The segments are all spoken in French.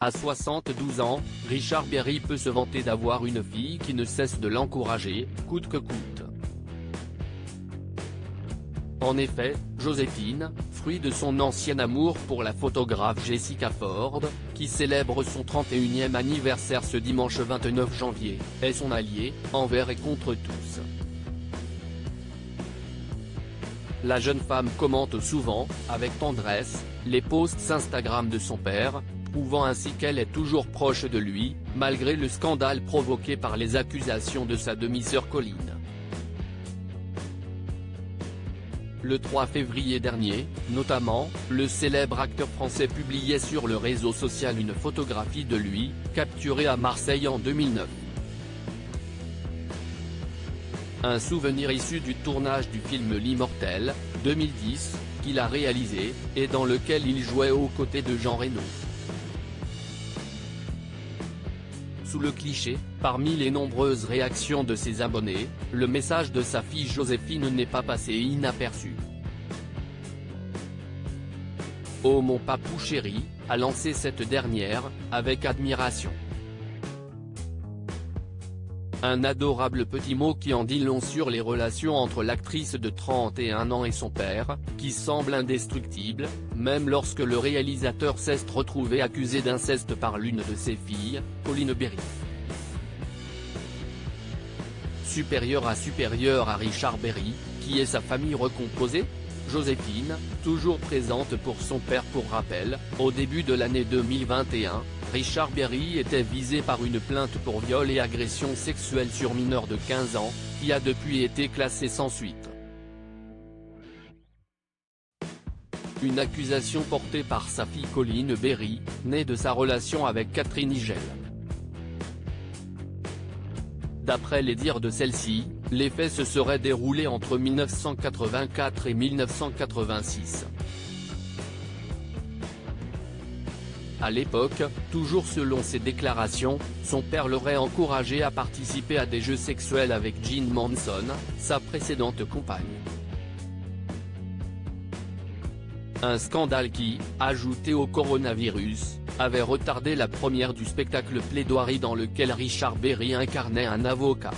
À 72 ans, Richard Berry peut se vanter d'avoir une fille qui ne cesse de l'encourager, coûte que coûte. En effet, Joséphine, fruit de son ancien amour pour la photographe Jessica Ford, qui célèbre son 31e anniversaire ce dimanche 29 janvier, est son alliée, envers et contre tous. La jeune femme commente souvent, avec tendresse, les posts Instagram de son père, prouvant ainsi qu'elle est toujours proche de lui, malgré le scandale provoqué par les accusations de sa demi-sœur Colline. Le 3 février dernier, notamment, le célèbre acteur français publiait sur le réseau social une photographie de lui, capturée à Marseille en 2009. Un souvenir issu du tournage du film L'Immortel, 2010, qu'il a réalisé, et dans lequel il jouait aux côtés de Jean Reno. Sous le cliché, parmi les nombreuses réactions de ses abonnés, le message de sa fille Joséphine n'est pas passé inaperçu. « Oh mon papou chéri », a lancé cette dernière, avec admiration. Un adorable petit mot qui en dit long sur les relations entre l'actrice de 31 ans et son père, qui semble indestructible, même lorsque le réalisateur s'est retrouvé accusé d'inceste par l'une de ses filles, Colline Berry. Supérieur à Richard Berry, qui est sa famille recomposée ? Joséphine, toujours présente pour son père. Pour rappel, au début de l'année 2021, Richard Berry était visé par une plainte pour viol et agression sexuelle sur mineur de 15 ans, qui a depuis été classée sans suite. Une accusation portée par sa fille Colline Berry, née de sa relation avec Catherine Higel. D'après les dires de celle-ci, les faits se seraient déroulés entre 1984 et 1986. À l'époque, toujours selon ses déclarations, son père l'aurait encouragé à participer à des jeux sexuels avec Jean Manson, sa précédente compagne. Un scandale qui, ajouté au coronavirus, avait retardé la première du spectacle Plaidoirie dans lequel Richard Berry incarnait un avocat.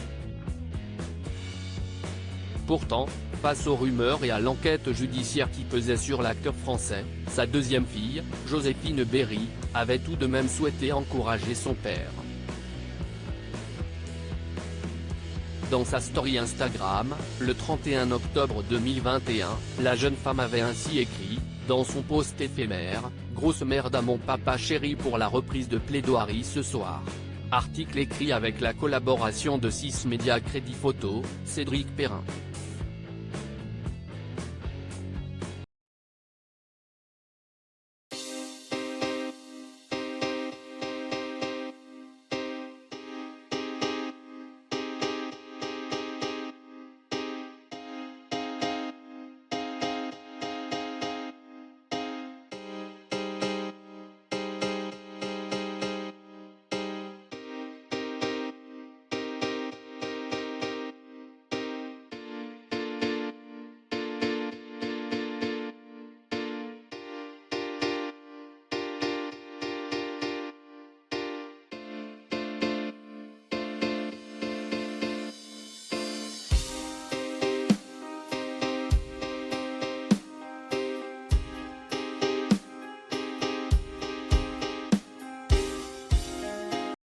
Pourtant, face aux rumeurs et à l'enquête judiciaire qui pesait sur l'acteur français, sa deuxième fille, Joséphine Berry, avait tout de même souhaité encourager son père. Dans sa story Instagram, le 31 octobre 2021, la jeune femme avait ainsi écrit, dans son post éphémère, « Grosse merde à mon papa chéri pour la reprise de Plaidoirie ce soir ». Article écrit avec la collaboration de 6 Médias Crédit Photo, Cédric Perrin.